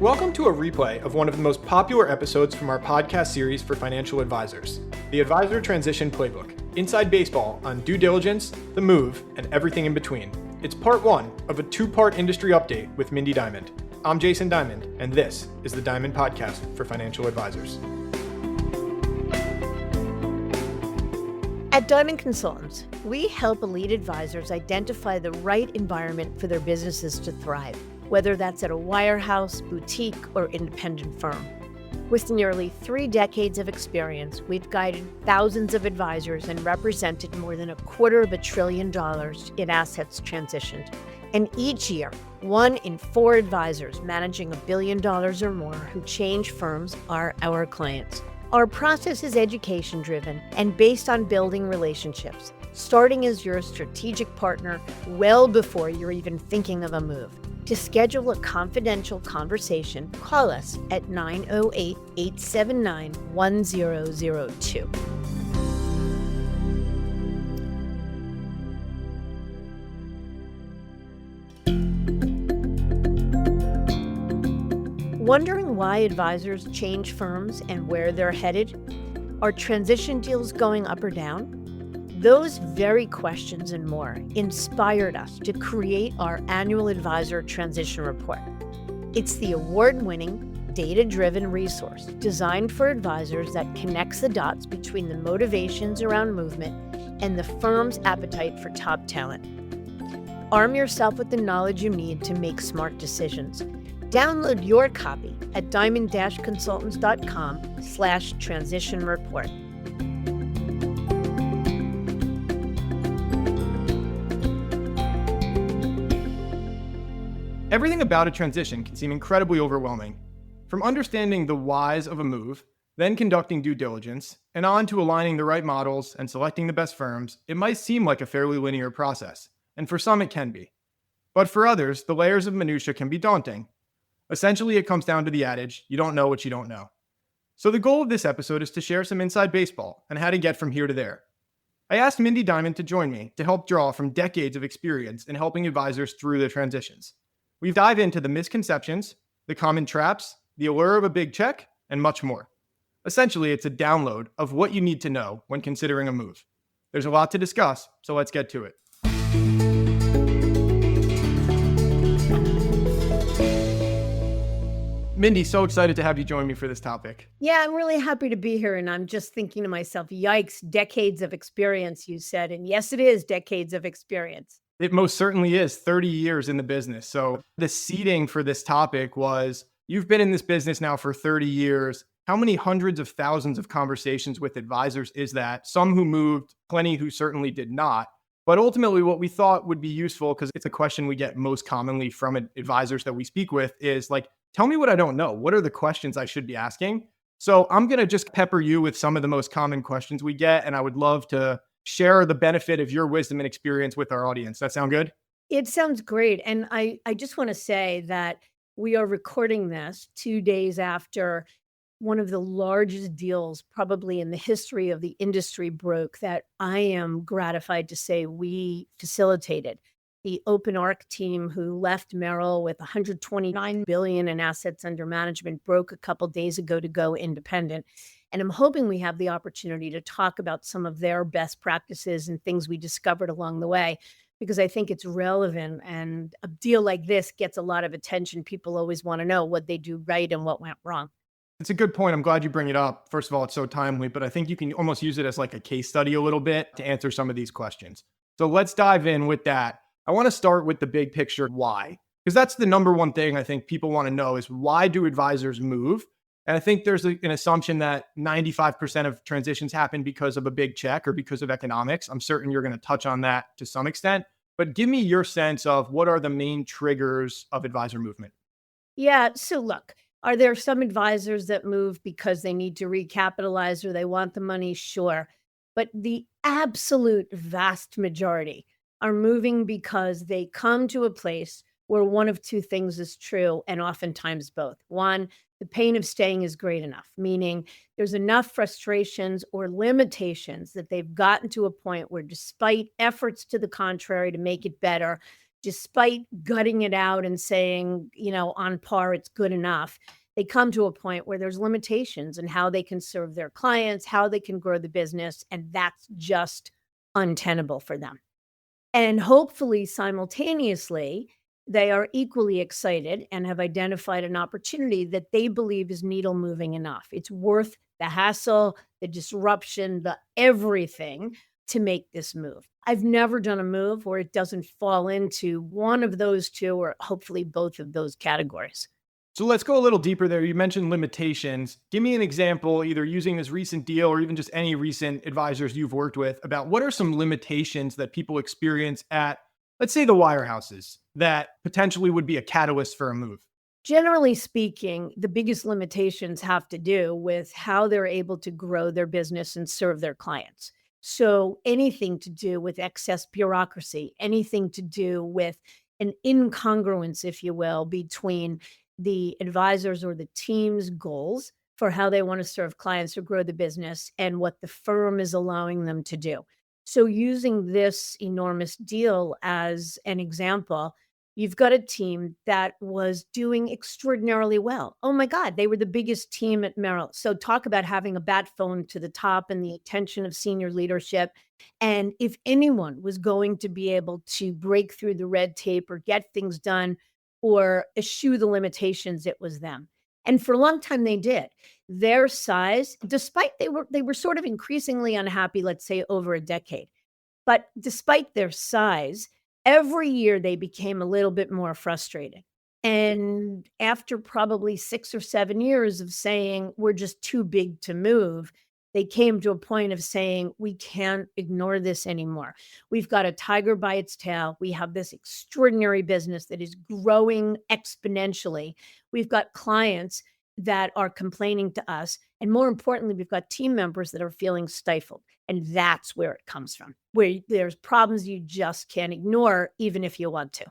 Welcome to a replay of one of the most popular episodes from our podcast series for financial advisors, the Advisor Transition Playbook, inside baseball on due diligence, the move, and everything in between. It's part one of a two-part industry update with Mindy Diamond. I'm Jason Diamond, and this is the Diamond Podcast for financial advisors. At Diamond Consultants, we help elite advisors identify the right environment for their businesses to thrive, whether that's at a wirehouse, boutique, or independent firm. With nearly 3 decades of experience, we've guided thousands of advisors and represented more than $250 billion in assets transitioned. And each year, 1 in 4 advisors managing $1 billion or more who change firms are our clients. Our process is education-driven and based on building relationships, starting as your strategic partner well before you're even thinking of a move. To schedule a confidential conversation, call us at 908-879-1002. Wondering why advisors change firms and where they're headed? Are transition deals going up or down? Those very questions and more inspired us to create our annual Advisor Transition Report. It's the award-winning, data-driven resource designed for advisors that connects the dots between the motivations around movement and the firm's appetite for top talent. Arm yourself with the knowledge you need to make smart decisions. Download your copy at diamond-consultants.com/transition report. Everything about a transition can seem incredibly overwhelming. From understanding the whys of a move, then conducting due diligence, and on to aligning the right models and selecting the best firms, it might seem like a fairly linear process, and for some it can be. But for others, the layers of minutia can be daunting. Essentially, it comes down to the adage, you don't know what you don't know. So the goal of this episode is to share some inside baseball and how to get from here to there. I asked Mindy Diamond to join me to help draw from decades of experience in helping advisors through their transitions. We dive into the misconceptions, the common traps, the allure of a big check, and much more. Essentially, it's a download of what you need to know when considering a move. There's a lot to discuss, so let's get to it. Mindy, so excited to have you join me for this topic. Yeah, I'm really happy to be here. And I'm just thinking to myself, yikes, decades of experience, you said. And yes, it is decades of experience. It most certainly is 30 years in the business. So the seeding for this topic was, you've been in this business now for 30 years. How many hundreds of thousands of conversations with advisors is that? Some who moved, plenty who certainly did not. But ultimately, what we thought would be useful, because it's a question we get most commonly from advisors that we speak with, is like, tell me what I don't know. What are the questions I should be asking? So I'm going to just pepper you with some of the most common questions we get, and I would love to share the benefit of your wisdom and experience with our audience. That sound good? It sounds great. And I just want to say that we are recording this 2 days after one of the largest deals probably in the history of the industry broke, that I am gratified to say we facilitated. The Open Arc team, who left Merrill with $129 billion in assets under management, broke a couple days ago to go independent. And I'm hoping we have the opportunity to talk about some of their best practices and things we discovered along the way, because I think it's relevant. And a deal like this gets a lot of attention. People always want to know what they do right and what went wrong. It's a good point. I'm glad you bring it up. First of all, it's so timely, but I think you can almost use it as like a case study a little bit to answer some of these questions. So let's dive in with that. I want to start with the big picture, why? Because that's the number one thing I think people want to know is, why do advisors move? And I think there's an assumption that 95% of transitions happen because of a big check or because of economics. I'm certain you're going to touch on that to some extent, but give me your sense of what are the main triggers of advisor movement? Yeah. So look, are there some advisors that move because they need to recapitalize or they want the money? Sure. But the absolute vast majority are moving because they come to a place where one of two things is true, and oftentimes both. One, the pain of staying is great enough, meaning there's enough frustrations or limitations that they've gotten to a point where, despite efforts to the contrary to make it better, despite gutting it out and saying, on par, it's good enough, they come to a point where there's limitations in how they can serve their clients, how they can grow the business, and that's just untenable for them. And hopefully, simultaneously, they are equally excited and have identified an opportunity that they believe is needle moving enough. It's worth the hassle, the disruption, the everything to make this move. I've never done a move where it doesn't fall into one of those two or hopefully both of those categories. So let's go a little deeper there. You mentioned limitations. Give me an example, either using this recent deal or even just any recent advisors you've worked with, about what are some limitations that people experience at, let's say, the wirehouses that potentially would be a catalyst for a move. Generally speaking, the biggest limitations have to do with how they're able to grow their business and serve their clients. So, anything to do with excess bureaucracy, anything to do with an incongruence, if you will, between the advisors or the team's goals for how they want to serve clients or grow the business and what the firm is allowing them to do. So, using this enormous deal as an example, you've got a team that was doing extraordinarily well. Oh my God, they were the biggest team at Merrill. So talk about having a bat phone to the top and the attention of senior leadership. And if anyone was going to be able to break through the red tape or get things done or eschew the limitations, it was them. And for a long time they did. Their size, despite they were sort of increasingly unhappy, let's say over a decade. But despite their size, every year they became a little bit more frustrated. And after probably 6 or 7 years of saying, "We're just too big to move," they came to a point of saying, "We can't ignore this anymore. We've got a tiger by its tail. We have this extraordinary business that is growing exponentially. We've got clients that are complaining to us. And more importantly, we've got team members that are feeling stifled." And that's where it comes from, where there's problems you just can't ignore, even if you want to.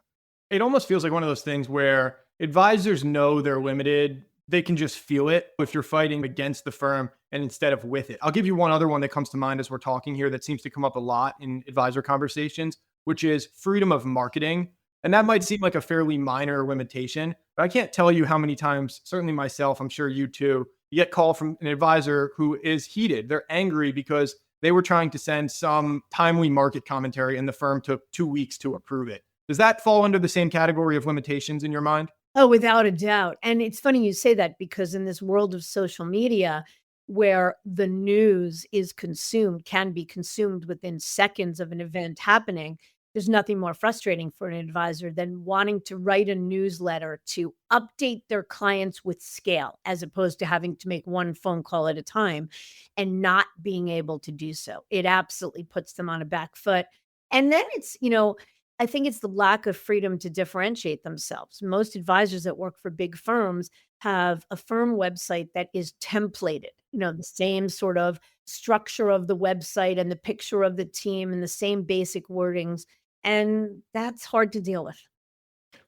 It almost feels like one of those things where advisors know they're limited. They can just feel it if you're fighting against the firm and instead of with it. I'll give you one other one that comes to mind as we're talking here that seems to come up a lot in advisor conversations, which is freedom of marketing. And that might seem like a fairly minor limitation, but I can't tell you how many times, certainly myself, I'm sure you too, you get call from an advisor who is heated. They're angry because they were trying to send some timely market commentary and the firm took 2 weeks to approve it. Does that fall under the same category of limitations in your mind? Oh, without a doubt. And it's funny you say that because in this world of social media, where the news is consumed, can be consumed within seconds of an event happening, there's nothing more frustrating for an advisor than wanting to write a newsletter to update their clients with scale, as opposed to having to make one phone call at a time and not being able to do so. It absolutely puts them on a back foot. And then I think it's the lack of freedom to differentiate themselves. Most advisors that work for big firms have a firm website that is templated, the same sort of structure of the website and the picture of the team and the same basic wordings. And that's hard to deal with.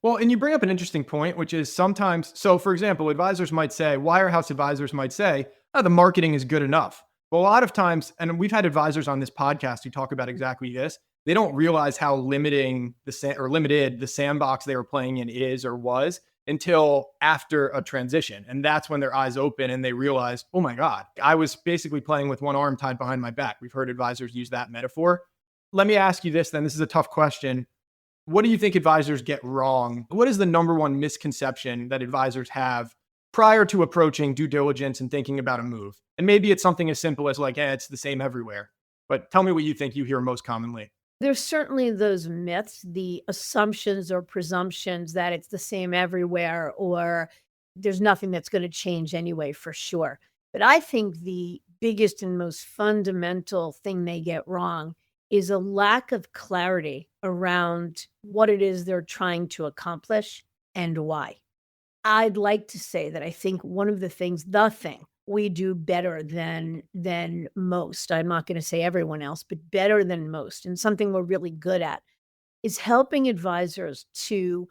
Well, and you bring up an interesting point, which is sometimes, so for example, wirehouse advisors might say, oh, the marketing is good enough. Well, a lot of times, and we've had advisors on this podcast who talk about exactly this, they don't realize how limited the sandbox they were playing in is or was until after a transition. And that's when their eyes open and they realize, oh my God, I was basically playing with one arm tied behind my back. We've heard advisors use that metaphor. Let me ask you this then. This is a tough question. What do you think advisors get wrong? What is the number one misconception that advisors have prior to approaching due diligence and thinking about a move? And maybe it's something as simple as like, it's the same everywhere. But tell me what you think you hear most commonly. There's certainly those myths, the assumptions or presumptions that it's the same everywhere or there's nothing that's going to change anyway, for sure. But I think the biggest and most fundamental thing they get wrong is a lack of clarity around what it is they're trying to accomplish and why. I'd like to say that I think one of the thing we do better than most, I'm not going to say everyone else, but better than most, and something we're really good at, is helping advisors to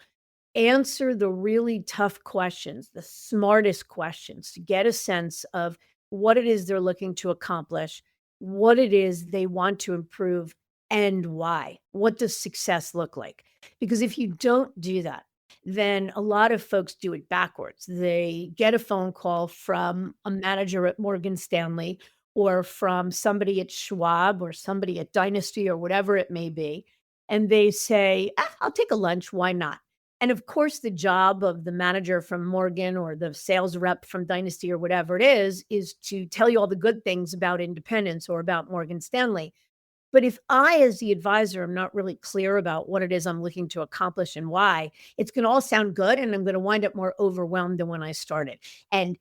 answer the really tough questions, the smartest questions, to get a sense of what it is they're looking to accomplish, what it is they want to improve, and why. What does success look like? Because if you don't do that, then a lot of folks do it backwards. They get a phone call from a manager at Morgan Stanley or from somebody at Schwab or somebody at Dynasty or whatever it may be. And they say, I'll take a lunch. Why not? And of course, the job of the manager from Morgan or the sales rep from Dynasty or whatever it is to tell you all the good things about independence or about Morgan Stanley. But if I, as the advisor, am not really clear about what it is I'm looking to accomplish and why, it's going to all sound good. And I'm going to wind up more overwhelmed than when I started. And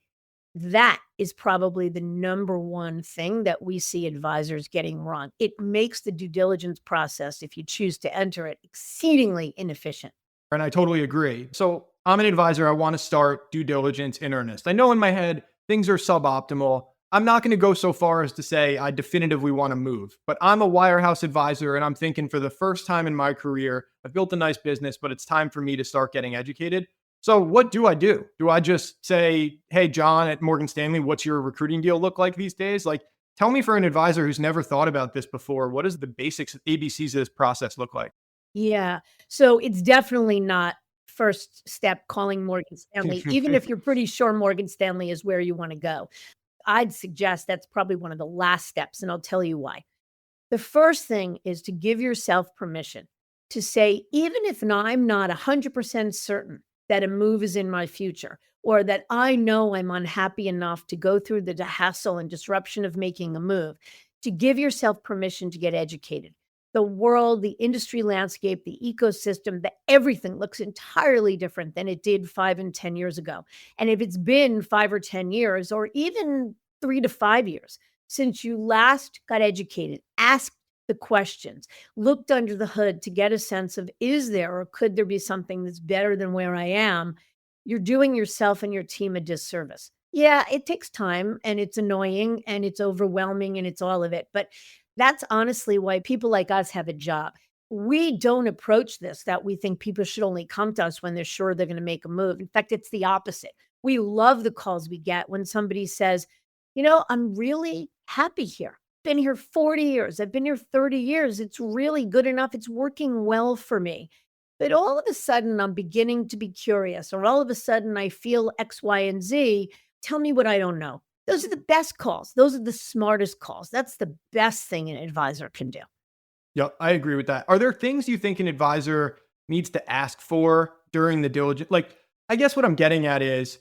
that is probably the number one thing that we see advisors getting wrong. It makes the due diligence process, if you choose to enter it, exceedingly inefficient. And I totally agree. So I'm an advisor. I want to start due diligence in earnest. I know in my head things are suboptimal. I'm not going to go so far as to say I definitively want to move, but I'm a wirehouse advisor and I'm thinking for the first time in my career, I've built a nice business, but it's time for me to start getting educated. So what do I do? Do I just say, hey, John at Morgan Stanley, what's your recruiting deal look like these days? Like, tell me for an advisor who's never thought about this before, what does the basics, ABCs of this process look like? Yeah. So it's definitely not first step calling Morgan Stanley, even if you're pretty sure Morgan Stanley is where you want to go. I'd suggest that's probably one of the last steps, and I'll tell you why. The first thing is to give yourself permission to say, even if I'm not 100% certain that a move is in my future, or that I know I'm unhappy enough to go through the hassle and disruption of making a move, to give yourself permission to get educated. The world, the industry landscape, the ecosystem, everything looks entirely different than it did 5 and 10 years ago. And if it's been 5 or 10 years, or even 3 to 5 years since you last got educated, asked the questions, looked under the hood to get a sense of, is there or could there be something that's better than where I am? You're doing yourself and your team a disservice. Yeah, it takes time and it's annoying and it's overwhelming and it's all of it. But that's honestly why people like us have a job. We don't approach this that we think people should only come to us when they're sure they're going to make a move. In fact, it's the opposite. We love the calls we get when somebody says, I'm really happy here. Been here 40 years. I've been here 30 years. It's really good enough. It's working well for me. But all of a sudden, I'm beginning to be curious, or all of a sudden, I feel X, Y, and Z. Tell me what I don't know. Those are the best calls. Those are the smartest calls. That's the best thing an advisor can do. Yep, I agree with that. Are there things you think an advisor needs to ask for during the diligence? Like, I guess what I'm getting at is,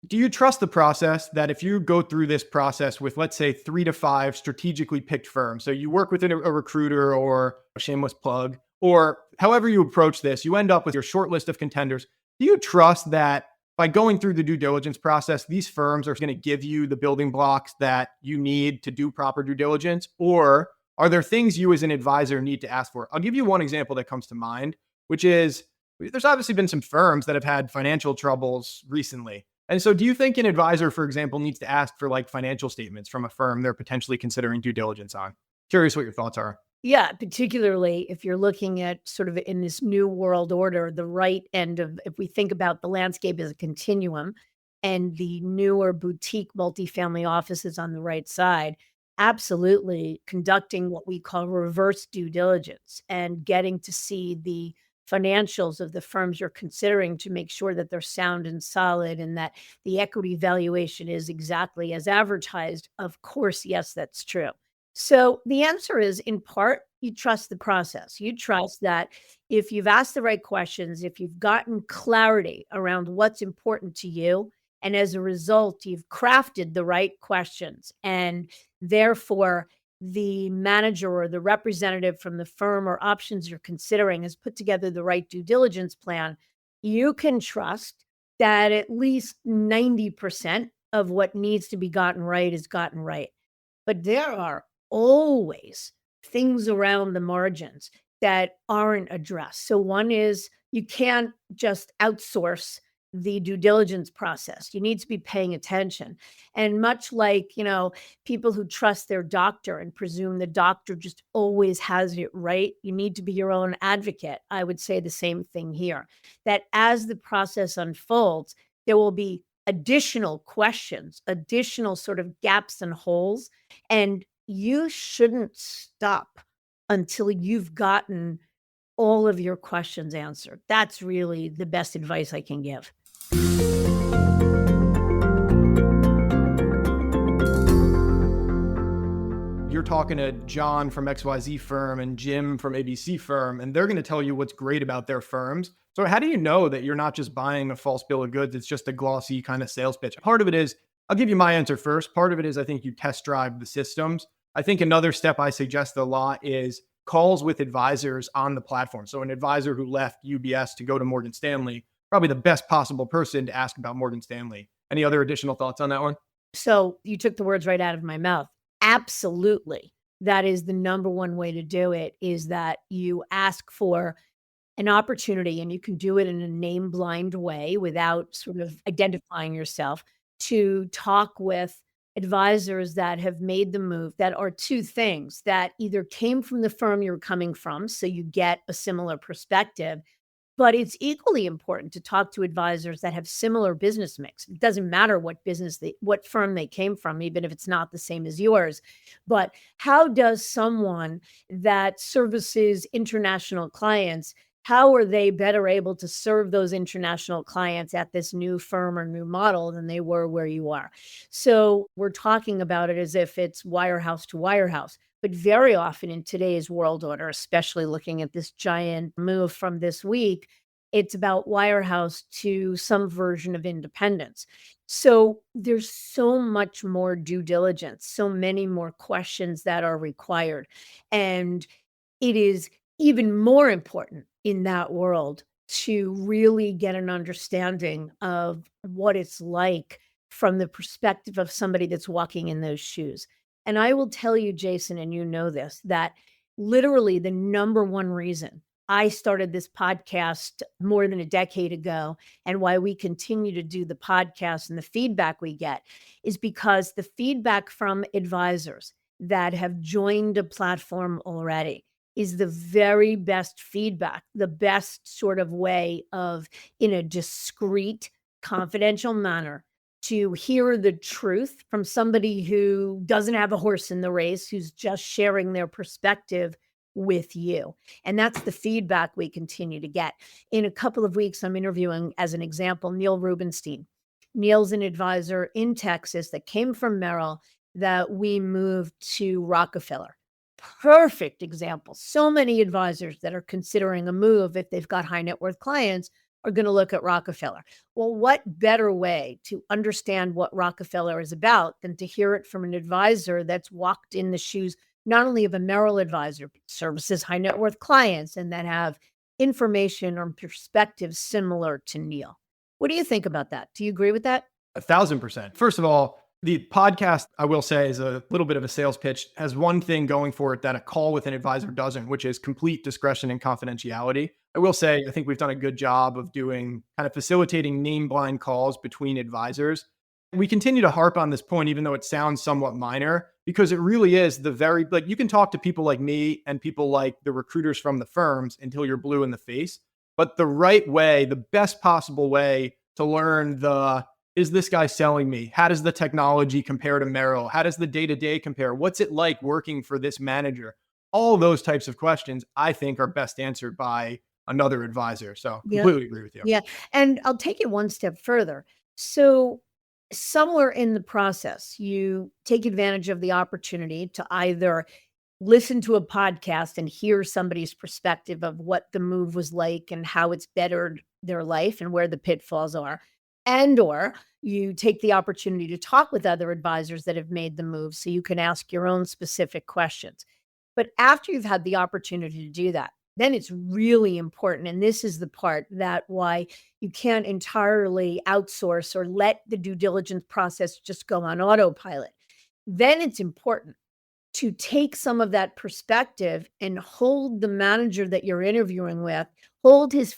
do you trust the process that if you go through this process with, let's say, 3 to 5 strategically picked firms, so you work with a recruiter or a shameless plug, or however you approach this, you end up with your short list of contenders. Do you trust that by going through the due diligence process, these firms are going to give you the building blocks that you need to do proper due diligence? Or are there things you as an advisor need to ask for? I'll give you one example that comes to mind, which is there's obviously been some firms that have had financial troubles recently. And so do you think an advisor, for example, needs to ask for like financial statements from a firm they're potentially considering due diligence on? Curious what your thoughts are. Yeah, particularly if you're looking at sort of in this new world order, the right end of, if we think about the landscape as a continuum and the newer boutique multifamily offices on the right side, absolutely conducting what we call reverse due diligence and getting to see the financials of the firms you're considering to make sure that they're sound and solid and that the equity valuation is exactly as advertised. Of course, yes, that's true. So the answer is, in part, you trust the process. You trust that if you've asked the right questions, if you've gotten clarity around what's important to you, and as a result, you've crafted the right questions, and therefore the manager or the representative from the firm or options you're considering has put together the right due diligence plan, you can trust that at least 90% of what needs to be gotten right is gotten right. But there are always things around the margins that aren't addressed. So one is you can't just outsource the due diligence process. You need to be paying attention. And much like, people who trust their doctor and presume the doctor just always has it right, you need to be your own advocate. I would say the same thing here, that as the process unfolds, there will be additional questions, additional sort of gaps and holes, and you shouldn't stop until you've gotten all of your questions answered. That's really the best advice I can give. You're talking to John from XYZ firm and Jim from ABC firm, and they're going to tell you what's great about their firms. So, how do you know that you're not just buying a false bill of goods? It's just a glossy kind of sales pitch. Part of it is, I'll give you my answer first. Part of it is, I think you test drive the systems. I think another step I suggest a lot is calls with advisors on the platform. So, an advisor who left UBS to go to Morgan Stanley, probably the best possible person to ask about Morgan Stanley. Any other additional thoughts on that one? So you took the words right out of my mouth. Absolutely. That is the number one way to do it, is that you ask for an opportunity, and you can do it in a name blind way without sort of identifying yourself, to talk with advisors that have made the move, that are two things: that either came from the firm you're coming from, so you get a similar perspective, but it's equally important to talk to advisors that have similar business mix. It doesn't matter what firm they came from, even if it's not the same as yours. But how does someone that services international clients, how are they better able to serve those international clients at this new firm or new model than they were where you are? So we're talking about it as if it's wirehouse to wirehouse. But very often in today's world order, especially looking at this giant move from this week, it's about wirehouse to some version of independence. So there's so much more due diligence, so many more questions that are required. And it is even more important in that world to really get an understanding of what it's like from the perspective of somebody that's walking in those shoes. And I will tell you, Jason, and you know this, that literally the number one reason I started this podcast more than a decade ago, and why we continue to do the podcast and the feedback we get, is because the feedback from advisors that have joined a platform already is the very best feedback, the best sort of way of, in a discreet, confidential manner, to hear the truth from somebody who doesn't have a horse in the race, who's just sharing their perspective with you. And that's the feedback we continue to get. In a couple of weeks, I'm interviewing, as an example, Neil Rubenstein. Neil's an advisor in Texas that came from Merrill that we moved to Rockefeller. Perfect example. So many advisors that are considering a move, if they've got high net worth clients, are going to look at Rockefeller. Well, what better way to understand what Rockefeller is about than to hear it from an advisor that's walked in the shoes, not only of a Merrill advisor, but services high net worth clients, and that have information or perspectives similar to Neil. What do you think about that? Do you agree with that? 1,000%. First of all, the podcast, I will say, is a little bit of a sales pitch, has one thing going for it that a call with an advisor doesn't, which is complete discretion and confidentiality. I will say, I think we've done a good job of doing kind of facilitating name blind calls between advisors. We continue to harp on this point, even though it sounds somewhat minor, because it really is like, you can talk to people like me and people like the recruiters from the firms until you're blue in the face. But the right way, the best possible way to learn is this guy selling me? How does the technology compare to Merrill? How does the day-to-day compare? What's it like working for this manager? All those types of questions, I think, are best answered by another advisor. So Yeah. completely agree with you. Yeah. And I'll take it one step further. So somewhere in the process, you take advantage of the opportunity to either listen to a podcast and hear somebody's perspective of what the move was like and how it's bettered their life and where the pitfalls are. And or you take the opportunity to talk with other advisors that have made the move so you can ask your own specific questions. But after you've had the opportunity to do that, then it's really important. And this is the part that why you can't entirely outsource or let the due diligence process just go on autopilot. Then it's important to take some of that perspective and hold the manager that you're interviewing with, hold his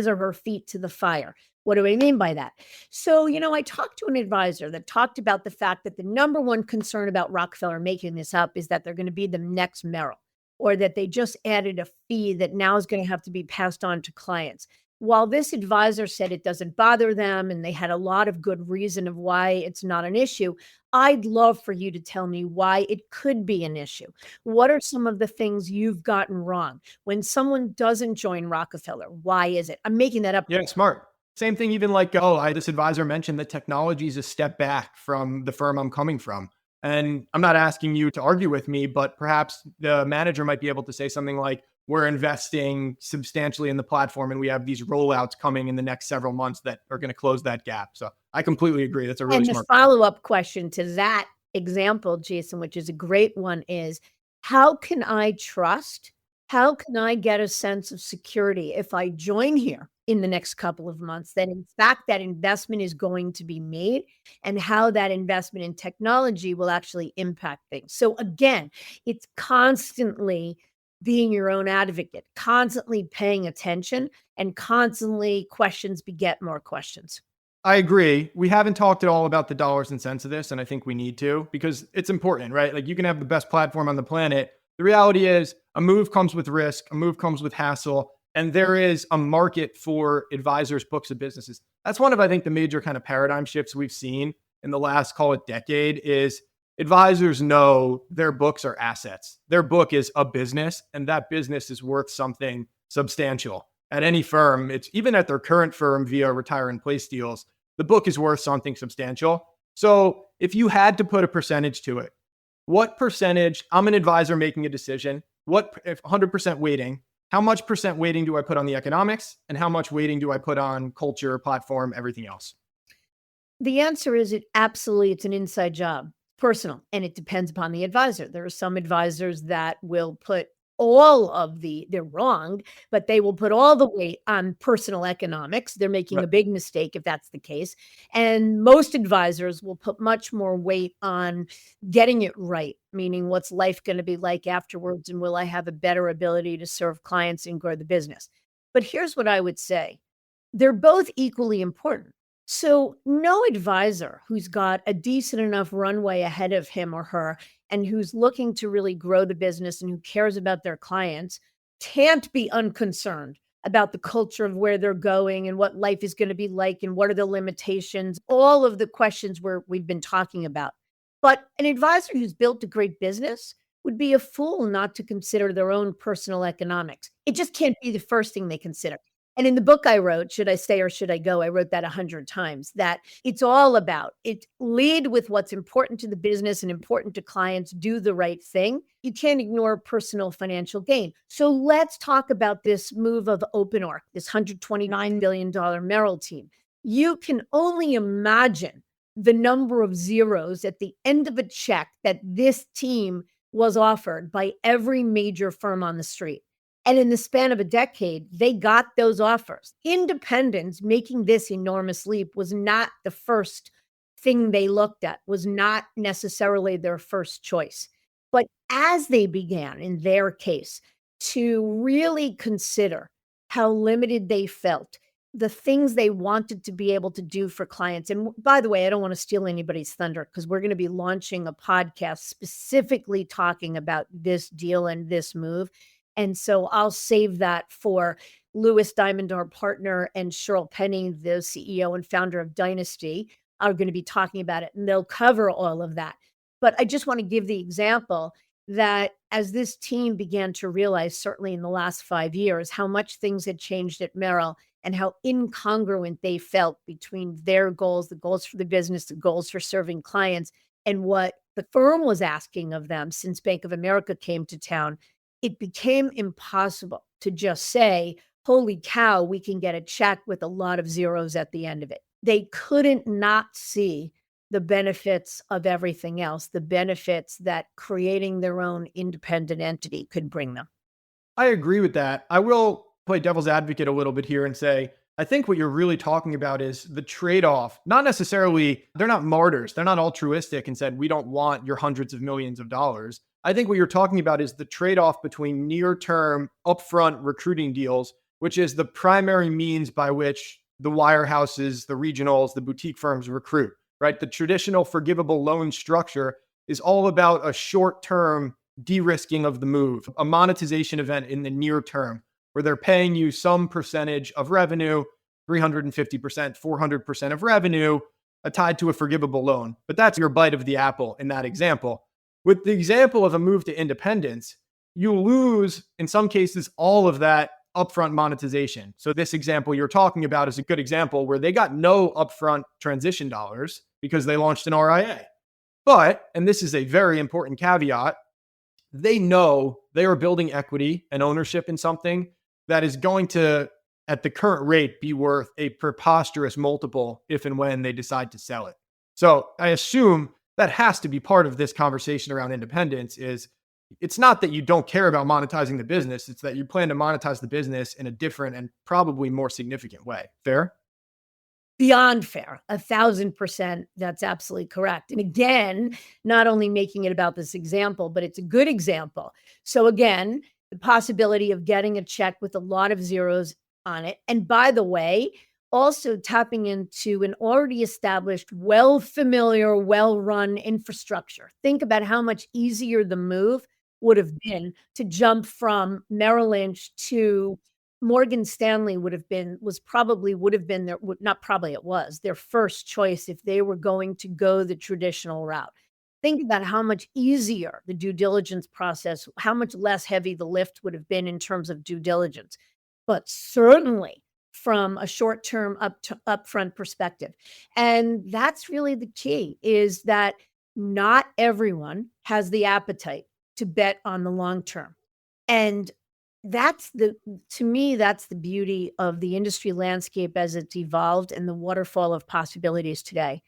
or her feet to the fire. What do I mean by that? So, I talked to an advisor that talked about the fact that the number one concern about Rockefeller, making this up, is that they're going to be the next Merrill, or that they just added a fee that now is going to have to be passed on to clients. While this advisor said it doesn't bother them and they had a lot of good reason of why it's not an issue, I'd love for you to tell me why it could be an issue. What are some of the things you've gotten wrong? When someone doesn't join Rockefeller, why is it? I'm making that up. Yeah, smart. Same thing, even like, oh, this advisor mentioned that technology is a step back from the firm I'm coming from. And I'm not asking you to argue with me, but perhaps the manager might be able to say something like, we're investing substantially in the platform and we have these rollouts coming in the next several months that are going to close that gap. So I completely agree. That's a really And the smart point. follow-up question to that example, Jason, which is a great one, is how can I trust? How can I get a sense of security if I join here in the next couple of months that in fact that investment is going to be made and how that investment in technology will actually impact things? So again, it's constantly being your own advocate, constantly paying attention, and constantly questions beget more questions. I agree. We haven't talked at all about the dollars and cents of this, and I think we need to because it's important, right? Like you can have the best platform on the planet. The reality is, a move comes with risk, a move comes with hassle, and there is a market for advisors, books, of businesses. That's one of, I think, the major kind of paradigm shifts we've seen in the last, call it decade, is advisors know their books are assets. Their book is a business, and that business is worth something substantial. At any firm, it's even at their current firm via retire and place deals, the book is worth something substantial. So if you had to put a percentage to it, what percentage, I'm an advisor making a decision, what if 100% weighting, how much percent weighting do I put on the economics and how much weighting do I put on culture, platform, everything else? The answer is it's an inside job, personal, and it depends upon the advisor. There are some advisors that will put they're wrong, but they will put all the weight on personal economics. They're making Right. a big mistake if that's the case. And most advisors will put much more weight on getting it right, meaning what's life going to be like afterwards and will I have a better ability to serve clients and grow the business. But here's what I would say. They're both equally important. So, no advisor who's got a decent enough runway ahead of him or her and who's looking to really grow the business and who cares about their clients can't be unconcerned about the culture of where they're going and what life is going to be like and what are the limitations, all of the questions we've been talking about. But an advisor who's built a great business would be a fool not to consider their own personal economics. It just can't be the first thing they consider. And in the book I wrote, Should I Stay or Should I Go? I wrote that 100 times, that it's all about it. Lead with what's important to the business and important to clients, do the right thing. You can't ignore personal financial gain. So let's talk about this move of OpenArc, this $129 billion Merrill team. You can only imagine the number of zeros at the end of a check that this team was offered by every major firm on the street. And in the span of a decade, they got those offers. Independence making this enormous leap was not the first thing they looked at, was not necessarily their first choice. But as they began, in their case, to really consider how limited they felt, the things they wanted to be able to do for clients. And by the way, I don't want to steal anybody's thunder because we're going to be launching a podcast specifically talking about this deal and this move. And so I'll save that for Lewis Diamond, our partner, and Cheryl Penny, the CEO and founder of Dynasty, are going to be talking about it, and they'll cover all of that. But I just want to give the example that as this team began to realize, certainly in the last 5 years, how much things had changed at Merrill and how incongruent they felt between their goals, the goals for the business, the goals for serving clients, and what the firm was asking of them since Bank of America came to town, it became impossible to just say, holy cow, we can get a check with a lot of zeros at the end of it. They couldn't not see the benefits of everything else, the benefits that creating their own independent entity could bring them. I agree with that. I will play devil's advocate a little bit here and say, I think what you're really talking about is the trade off. Not necessarily, they're not martyrs. They're not altruistic and said, we don't want your hundreds of millions of dollars. I think what you're talking about is the trade off between near term, upfront recruiting deals, which is the primary means by which the wirehouses, the regionals, the boutique firms recruit, right? The traditional forgivable loan structure is all about a short term de risking of the move, a monetization event in the near term, where they're paying you some percentage of revenue, 350%, 400% of revenue, tied to a forgivable loan. But that's your bite of the apple in that example. With the example of a move to independence, you lose, in some cases, all of that upfront monetization. So, this example you're talking about is a good example where they got no upfront transition dollars because they launched an RIA. But, and this is a very important caveat, they know they are building equity and ownership in something that is going to, at the current rate, be worth a preposterous multiple if and when they decide to sell it. So I assume that has to be part of this conversation around independence. Is it's not that you don't care about monetizing the business, it's that you plan to monetize the business in a different and probably more significant way. Fair? Beyond fair, 1,000%. That's absolutely correct. And again, not only making it about this example, but it's a good example. So again, the possibility of getting a check with a lot of zeros on it. And by the way, also tapping into an already established, well familiar, well run infrastructure. Think about how much easier the move would have been to jump from Merrill Lynch to Morgan Stanley would have been their, not probably, it was their first choice if they were going to go the traditional route. Think about how much easier the due diligence process, how much less heavy the lift would have been in terms of due diligence. But certainly from a short-term upfront perspective. And that's really the key, is that not everyone has the appetite to bet on the long term. And to me, that's the beauty of the industry landscape as it's evolved and the waterfall of possibilities today.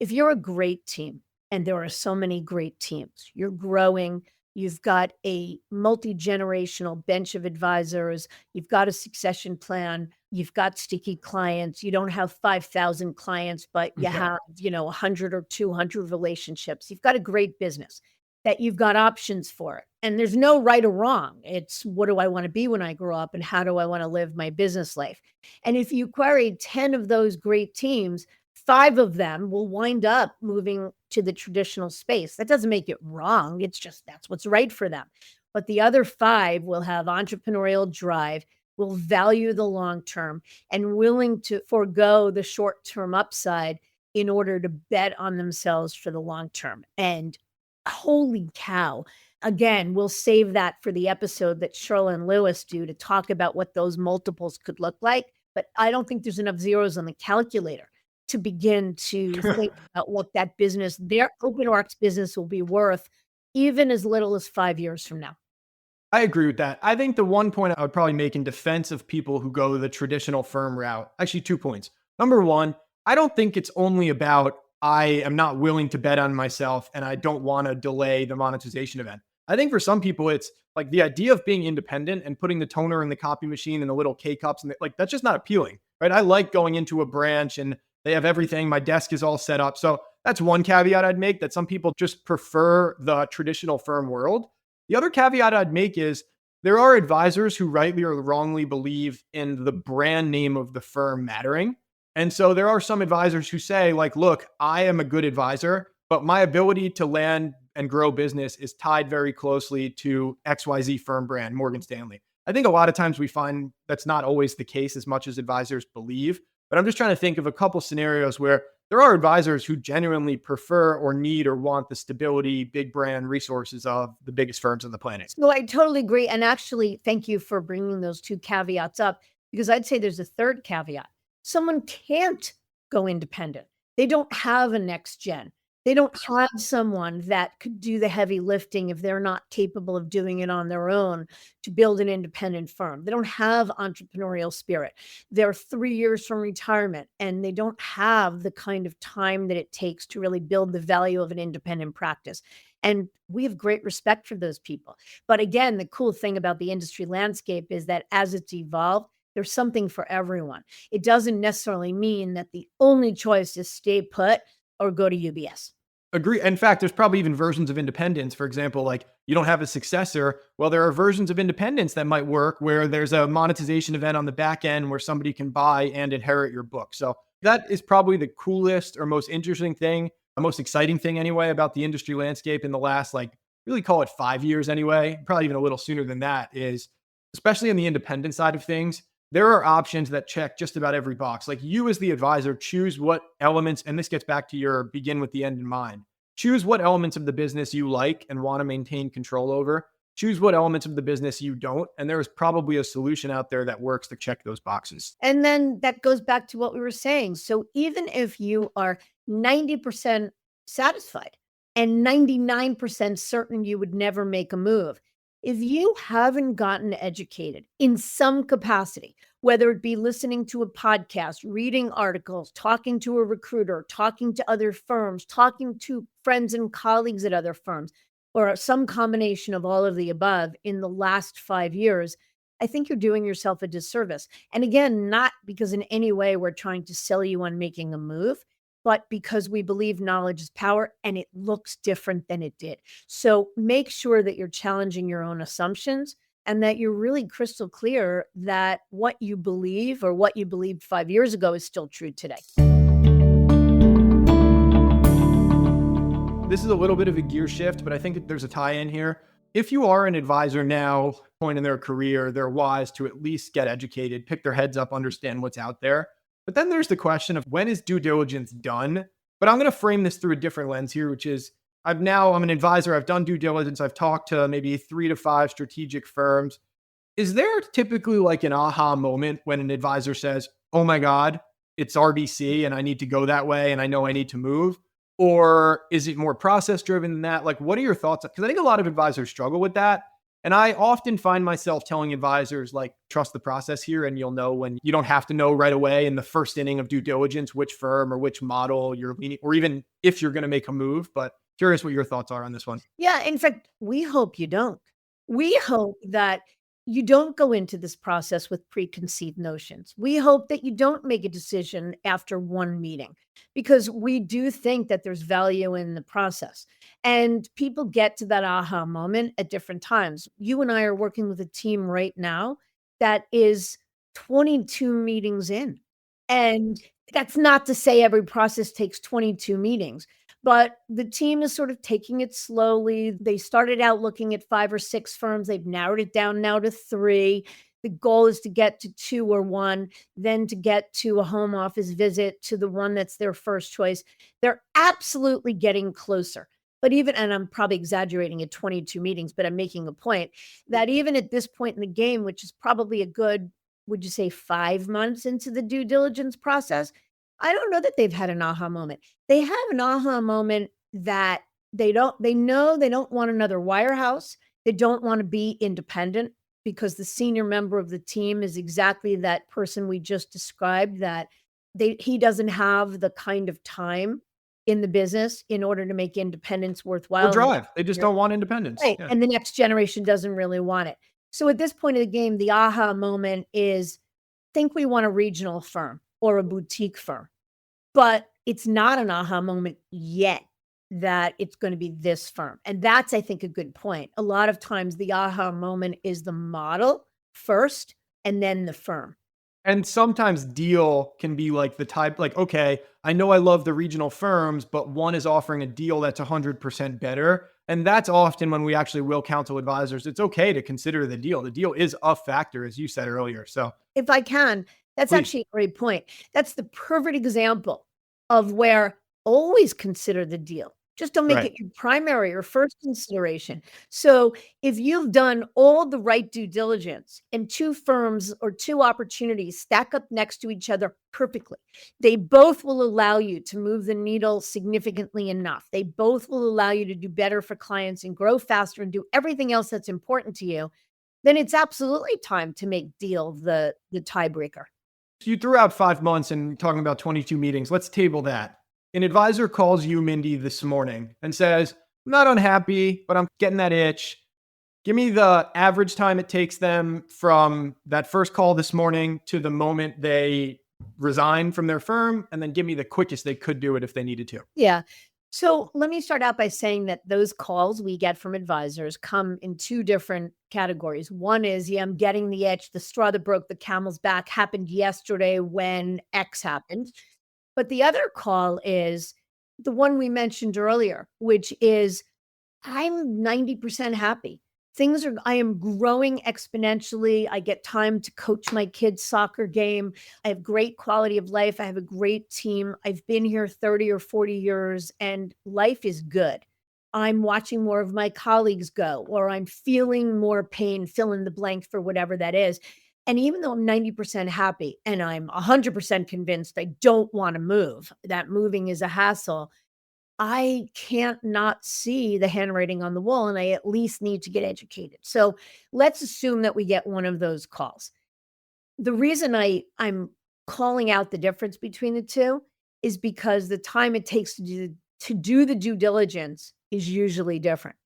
If you're a great team, and there are so many great teams, you're growing, you've got a multi-generational bench of advisors, you've got a succession plan, you've got sticky clients, you don't have 5,000 clients, but you have, 100 or 200 relationships. You've got a great business that you've got options for it. And there's no right or wrong. It's what do I want to be when I grow up and how do I want to live my business life? And if you query 10 of those great teams, 5 of them will wind up moving to the traditional space. That doesn't make it wrong. It's just that's what's right for them. But the other 5 will have entrepreneurial drive, will value the long term, and willing to forego the short term upside in order to bet on themselves for the long term. And holy cow. Again, we'll save that for the episode that Shirley and Lewis do to talk about what those multiples could look like. But I don't think there's enough zeros on the calculator to begin to think about what that business, their OpenArc's business, will be worth even as little as 5 years from now. I agree with that. I think the one point I would probably make in defense of people who go the traditional firm route, actually 2 points. Number one, I don't think it's only about I am not willing to bet on myself and I don't want to delay the monetization event. I think for some people, it's like the idea of being independent and putting the toner in the copy machine and the little K cups and like that's just not appealing, right? I like going into a branch and they have everything. My desk is all set up. So that's one caveat I'd make, that some people just prefer the traditional firm world. The other caveat I'd make is there are advisors who rightly or wrongly believe in the brand name of the firm mattering. And so there are some advisors who say, like, look, I am a good advisor, but my ability to land and grow business is tied very closely to XYZ firm brand, Morgan Stanley. I think a lot of times we find that's not always the case as much as advisors believe. But I'm just trying to think of a couple scenarios where there are advisors who genuinely prefer or need or want the stability, big brand resources of the biggest firms on the planet. So I totally agree. And actually, thank you for bringing those 2 caveats up, because I'd say there's a third caveat. Someone can't go independent. They don't have a next gen. They don't have someone that could do the heavy lifting if they're not capable of doing it on their own to build an independent firm. They don't have entrepreneurial spirit. They're 3 years from retirement and they don't have the kind of time that it takes to really build the value of an independent practice. And we have great respect for those people. But again, the cool thing about the industry landscape is that as it's evolved, there's something for everyone. It doesn't necessarily mean that the only choice is stay put or go to UBS. Agree. In fact, there's probably even versions of independence. For example, like you don't have a successor. Well, there are versions of independence that might work where there's a monetization event on the back end where somebody can buy and inherit your book. So that is probably the coolest or most interesting thing, the most exciting thing anyway about the industry landscape in the last, like, really call it 5 years anyway, probably even a little sooner than that, is especially on the independent side of things, there are options that check just about every box. Like you, as the advisor, choose what elements, and this gets back to your begin with the end in mind. Choose what elements of the business you like and want to maintain control over. Choose what elements of the business you don't. And there is probably a solution out there that works to check those boxes. And then that goes back to what we were saying. So even if you are 90% satisfied and 99% certain you would never make a move, if you haven't gotten educated in some capacity, whether it be listening to a podcast, reading articles, talking to a recruiter, talking to other firms, talking to friends and colleagues at other firms, or some combination of all of the above in the last 5 years, I think you're doing yourself a disservice. And again, not because in any way we're trying to sell you on making a move, but because we believe knowledge is power and it looks different than it did. So make sure that you're challenging your own assumptions and that you're really crystal clear that what you believe or what you believed 5 years ago is still true today. This is a little bit of a gear shift, but I think there's a tie in here. If you are an advisor now, point in their career, they're wise to at least get educated, pick their heads up, understand what's out there. But then there's the question of when is due diligence done? But I'm going to frame this through a different lens here, which is I'm an advisor. I've done due diligence. I've talked to maybe 3 to 5 strategic firms. Is there typically like an aha moment when an advisor says, oh my God, it's RBC and I need to go that way and I know I need to move? Or is it more process driven than that? Like, what are your thoughts? Because I think a lot of advisors struggle with that. And I often find myself telling advisors, like, trust the process here, and you'll know when you don't have to know right away in the first inning of due diligence which firm or which model you're leaning, or even if you're going to make a move. But curious what your thoughts are on this one. Yeah, in fact, we hope you don't. We hope that you don't go into this process with preconceived notions. We hope that you don't make a decision after one meeting because we do think that there's value in the process. And people get to that aha moment at different times. You and I are working with a team right now that is 22 meetings in. And that's not to say every process takes 22 meetings. But the team is sort of taking it slowly. They started out looking at 5 or 6 firms. They've narrowed it down now to 3. The goal is to get to 2 or 1, then to get to a home office visit to the one that's their first choice. They're absolutely getting closer. But even, and I'm probably exaggerating at 22 meetings, but I'm making a point that even at this point in the game, which is probably a good, would you say 5 months into the due diligence process, I don't know that they've had an aha moment. They have an aha moment that they know they don't want another wirehouse. They don't want to be independent because the senior member of the team is exactly that person we just described, that he doesn't have the kind of time in the business in order to make independence Or worthwhile. drive. They just don't want independence. Right. Yeah. And the next generation doesn't really want it. So at this point of the game, the aha moment is think we want a regional firm or a boutique firm. But it's not an aha moment yet that it's going to be this firm. And that's, I think, a good point. A lot of times the aha moment is the model first and then the firm. And sometimes deal can be like the type, like, okay, I know I love the regional firms, but one is offering a deal that's 100% better. And that's often when we actually will counsel advisors. It's okay to consider the deal. The deal is a factor, as you said earlier. So If I can, that's please. actually a great point. That's the perfect example of where always consider the deal. Just don't make Right. it your primary or first consideration. So if you've done all the right due diligence and 2 firms or 2 opportunities stack up next to each other perfectly, they both will allow you to move the needle significantly enough. They both will allow you to do better for clients and grow faster and do everything else that's important to you. Then it's absolutely time to make deal the tiebreaker. So you threw out 5 months and talking about 22 meetings. Let's table that. An advisor calls you, Mindy, this morning and says, I'm not unhappy, but I'm getting that itch. Give me the average time it takes them from that first call this morning to the moment they resign from their firm, and then give me the quickest they could do it if they needed to. Yeah. So let me start out by saying that those calls we get from advisors come in 2 different categories. One is, yeah, I'm getting the itch, the straw that broke the camel's back happened yesterday when X happened. But the other call is the one we mentioned earlier, which is I'm 90% happy. I am growing exponentially. I get time to coach my kids' soccer game. I have great quality of life. I have a great team. I've been here 30 or 40 years and life is good. I'm watching more of my colleagues go, or I'm feeling more pain, fill in the blank for whatever that is. And even though I'm 90% happy and I'm 100% convinced I don't want to move, that moving is a hassle, I can't not see the handwriting on the wall, and I at least need to get educated. So let's assume that we get one of those calls. The reason I'm calling out the difference between the two is because the time it takes to do the due diligence is usually different.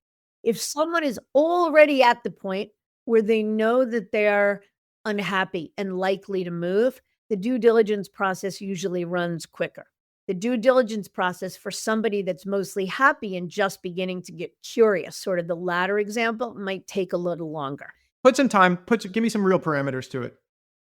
If someone is already at the point where they know that they're unhappy and likely to move, the due diligence process usually runs quicker. The due diligence process for somebody that's mostly happy and just beginning to get curious, sort of the latter example, might take a little longer. Put some time, give me some real parameters to it.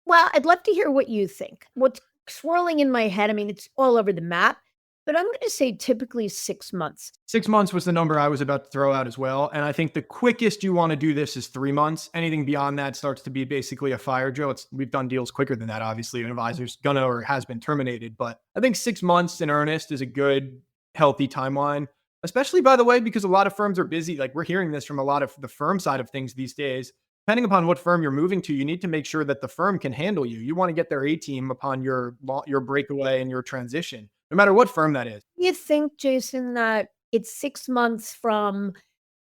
Well, I'd love to hear what you think. What's swirling in my head, I mean, it's all over the map, but I'm gonna say typically 6 months. 6 months was the number I was about to throw out as well. And I think the quickest you want to do this is 3 months. Anything beyond that starts to be basically a fire drill. We've done deals quicker than that, obviously. An advisor's gonna or has been terminated. But I think 6 months in earnest is a good, healthy timeline, especially by the way, because a lot of firms are busy. Like we're hearing this from a lot of the firm side of things these days. Depending upon what firm you're moving to, you need to make sure that the firm can handle you. You want to get their A team upon your breakaway and your transition, no matter what firm that is. You think, Jason, that it's 6 months from,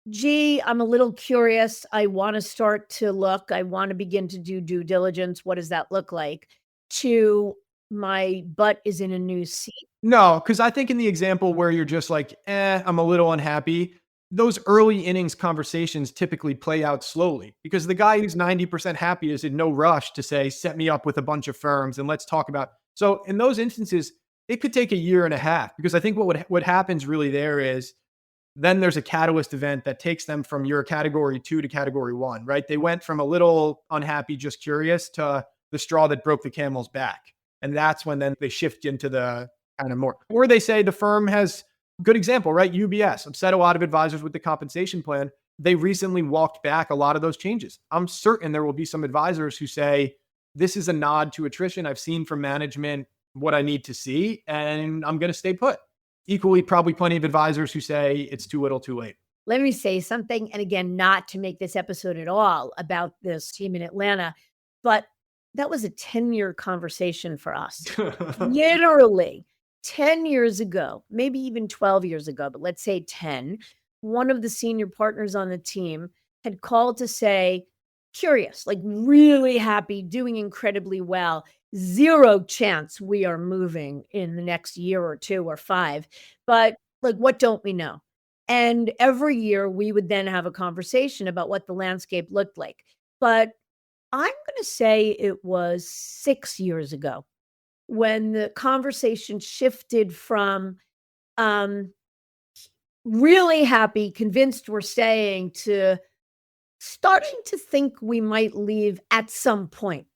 "Gee, I'm a little curious. I wanna start to look. I wanna begin to do due diligence. What does that look like?" to, "My butt is in a new seat." No, because I think in the example where you're just like, I'm a little unhappy, those early innings conversations typically play out slowly because the guy who's 90% happy is in no rush to say, set me up with a bunch of firms and let's talk about. So in those instances, it could take a year and a half because I think what happens really there is then there's a catalyst event that takes them from your category 2 to category 1, right? They went from a little unhappy, just curious to the straw that broke the camel's back. And that's when then they shift into the kind of more, or they say the firm has good example, right? UBS upset a lot of advisors with the compensation plan. They recently walked back a lot of those changes. I'm certain there will be some advisors who say, this is a nod to attrition. I've seen from management what I need to see, and I'm going to stay put. Equally, probably plenty of advisors who say it's too little, too late. Let me say something, and again, not to make this episode at all about this team in Atlanta, but that was a 10-year conversation for us. Literally 10 years ago, maybe even 12 years ago, but let's say 10, one of the senior partners on the team had called to say, curious, like really happy, doing incredibly well. Zero chance we are moving in the next year or 2 or 5, but like, what don't we know? And every year we would then have a conversation about what the landscape looked like. But I'm going to say it was 6 years ago when the conversation shifted from um, really happy, convinced we're staying, to starting to think we might leave at some point,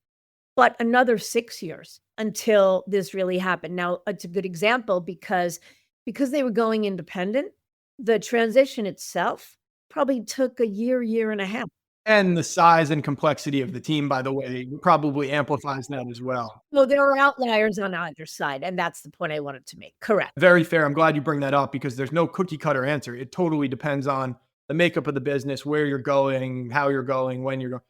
but another 6 years until this really happened. Now, it's a good example because they were going independent, the transition itself probably took a year, year and a half. And the size and complexity of the team, by the way, probably amplifies that as well. So there are outliers on either side, and that's the point I wanted to make. Correct. Very fair. I'm glad you bring that up because there's no cookie cutter answer. It totally depends on the makeup of the business, where you're going, how you're going, when you're going.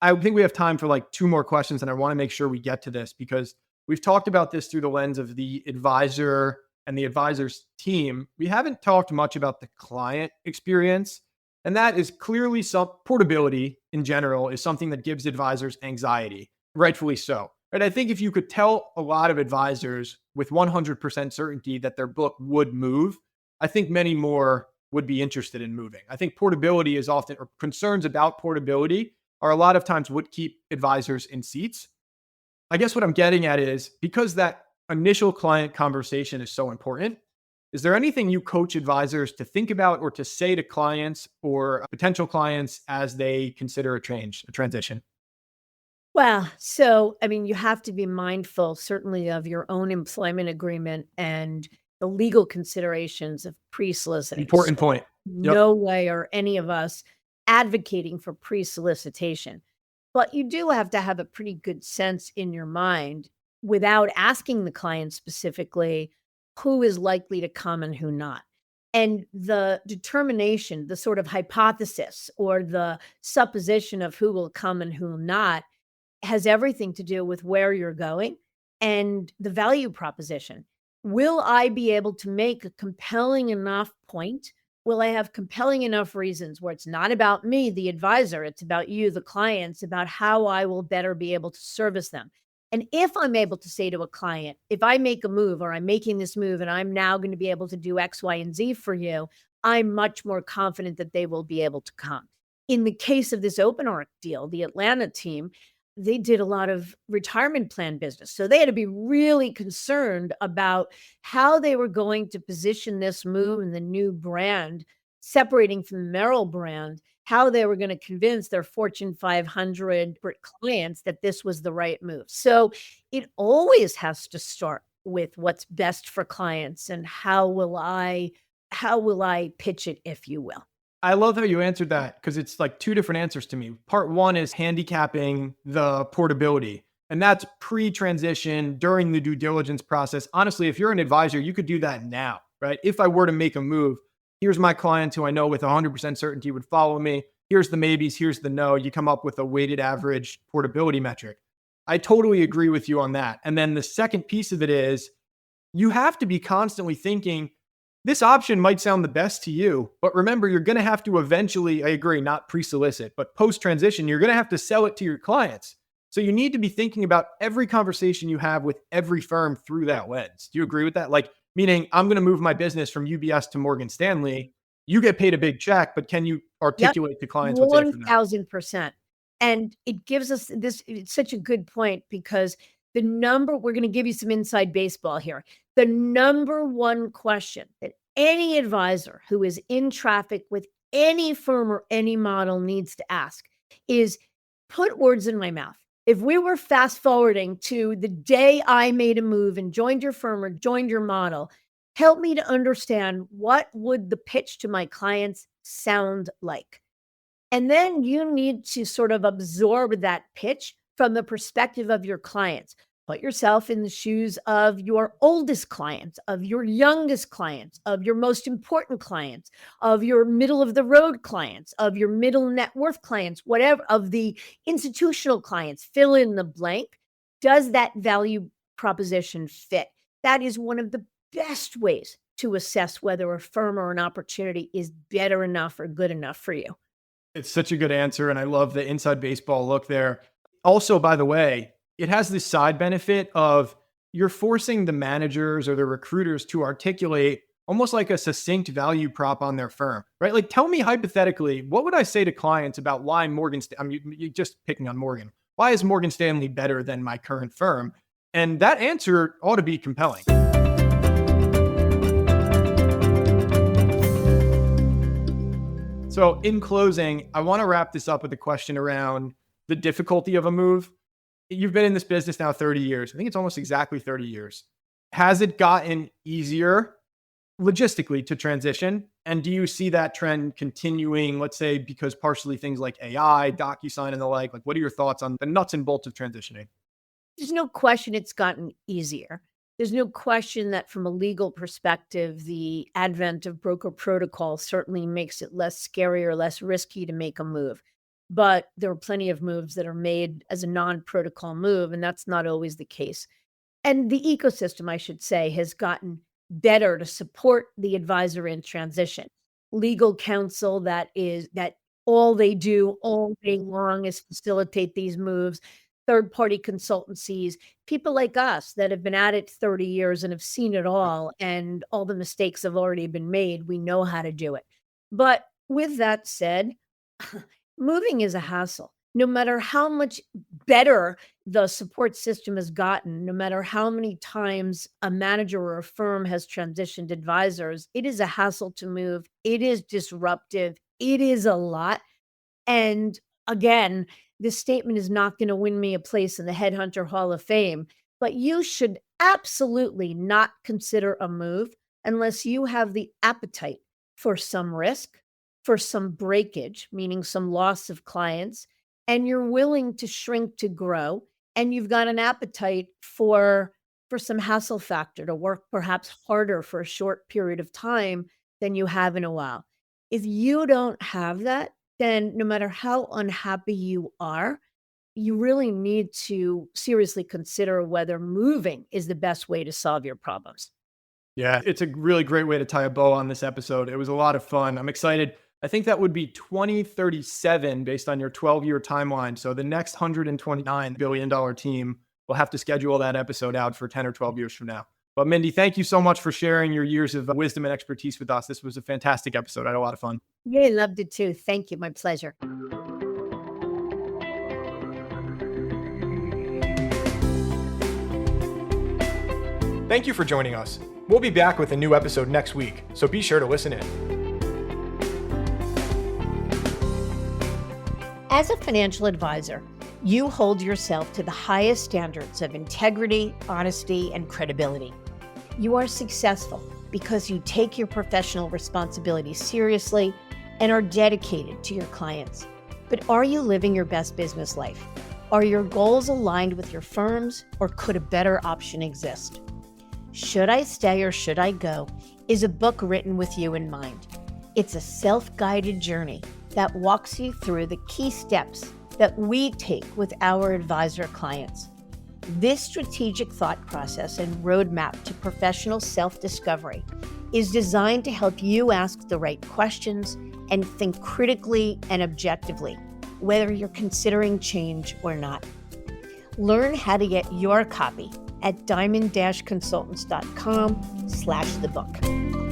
I think we have time for like 2 more questions, and I want to make sure we get to this because we've talked about this through the lens of the advisor and the advisor's team. We haven't talked much about the client experience. And that is clearly some portability in general is something that gives advisors anxiety, rightfully so. Right? I think if you could tell a lot of advisors with 100% certainty that their book would move, I think many more would be interested in moving. I think portability is often, or concerns about portability are a lot of times what keep advisors in seats. I guess what I'm getting at is because that initial client conversation is so important, is there anything you coach advisors to think about or to say to clients or potential clients as they consider a transition? Well, so I mean, you have to be mindful certainly of your own employment agreement and the legal considerations of pre-soliciting. Important point. Yep. No way are any of us advocating for pre-solicitation. But you do have to have a pretty good sense in your mind without asking the client specifically who is likely to come and who not. And the determination, the sort of hypothesis or the supposition of who will come and who will not has everything to do with where you're going and the value proposition. Will I be able to make a compelling enough point? Will I have compelling enough reasons where it's not about me, the advisor, it's about you, the clients, about how I will better be able to service them? And if I'm able to say to a client, if I make a move or I'm making this move and I'm now going to be able to do X, Y, and Z for you, I'm much more confident that they will be able to come. In the case of this open arc deal, the Atlanta team, they did a lot of retirement plan business. So they had to be really concerned about how they were going to position this move and the new brand, separating from the Merrill brand, how they were going to convince their Fortune 500 clients that this was the right move. So it always has to start with what's best for clients and how will I pitch it, if you will. I love how you answered that because it's like two different answers to me. Part one is handicapping the portability, and that's pre transition during the due diligence process. Honestly, if you're an advisor, you could do that now, right? If I were to make a move, here's my client who I know with 100% certainty would follow me. Here's the maybes, here's the no. You come up with a weighted average portability metric. I totally agree with you on that. And then the second piece of it is you have to be constantly thinking, this option might sound the best to you, but remember, you're going to have to eventually, I agree, not pre solicit, but post transition, you're going to have to sell it to your clients. So you need to be thinking about every conversation you have with every firm through that lens. Do you agree with that? Like, meaning I'm going to move my business from UBS to Morgan Stanley. You get paid a big check, but can you Yep, articulate to clients what's in it for them? 1000%. And it gives us this, it's such a good point because we're going to give you some inside baseball here. The number one question that any advisor who is in traffic with any firm or any model needs to ask is, put words in my mouth. If we were fast forwarding to the day I made a move and joined your firm or joined your model, help me to understand what would the pitch to my clients sound like. And then you need to sort of absorb that pitch from the perspective of your clients. Put yourself in the shoes of your oldest clients, of your youngest clients, of your most important clients, of your middle of the road clients, of your middle net worth clients, whatever, of the institutional clients, fill in the blank. Does that value proposition fit? That is one of the best ways to assess whether a firm or an opportunity is better enough or good enough for you. It's such a good answer. And I love the inside baseball look there. Also, by the way, it has this side benefit of you're forcing the managers or the recruiters to articulate almost like a succinct value prop on their firm, right? Like, tell me hypothetically, what would I say to clients about why you're just picking on Morgan. Why is Morgan Stanley better than my current firm? And that answer ought to be compelling. So, in closing, I want to wrap this up with a question around the difficulty of a move. You've been in this business now 30 years. I think it's almost exactly 30 years. Has it gotten easier logistically to transition? And do you see that trend continuing, let's say, because partially things like AI, DocuSign, and the like? Like, what are your thoughts on the nuts and bolts of transitioning? There's no question it's gotten easier. There's no question that from a legal perspective, the advent of broker protocol certainly makes it less scary or less risky to make a move. But there are plenty of moves that are made as a non-protocol move, and that's not always the case. And the ecosystem, I should say, has gotten better to support the advisor in transition. Legal counsel that all they do all day long is facilitate these moves. Third-party consultancies, people like us that have been at it 30 years and have seen it all, and all the mistakes have already been made. We know how to do it. But with that said, moving is a hassle. No matter how much better the support system has gotten, no matter how many times a manager or a firm has transitioned advisors, it is a hassle to move. It is disruptive. It is a lot. And again, this statement is not going to win me a place in the Headhunter Hall of Fame, but you should absolutely not consider a move unless you have the appetite for some risk, for some breakage, meaning some loss of clients, and you're willing to shrink to grow, and you've got an appetite for some hassle factor to work perhaps harder for a short period of time than you have in a while. If you don't have that, then no matter how unhappy you are, you really need to seriously consider whether moving is the best way to solve your problems. Yeah, it's a really great way to tie a bow on this episode. It was a lot of fun. I'm excited. I think that would be 2037 based on your 12-year timeline. So the next $129 billion team will have to schedule that episode out for 10 or 12 years from now. But Mindy, thank you so much for sharing your years of wisdom and expertise with us. This was a fantastic episode. I had a lot of fun. Yeah, loved it too. Thank you. My pleasure. Thank you for joining us. We'll be back with a new episode next week, so be sure to listen in. As a financial advisor, you hold yourself to the highest standards of integrity, honesty, and credibility. You are successful because you take your professional responsibilities seriously and are dedicated to your clients. But are you living your best business life? Are your goals aligned with your firm's, or could a better option exist? Should I Stay or Should I Go is a book written with you in mind. It's a self-guided journey that walks you through the key steps that we take with our advisor clients. This strategic thought process and roadmap to professional self-discovery is designed to help you ask the right questions and think critically and objectively, whether you're considering change or not. Learn how to get your copy at diamond-consultants.com/thebook.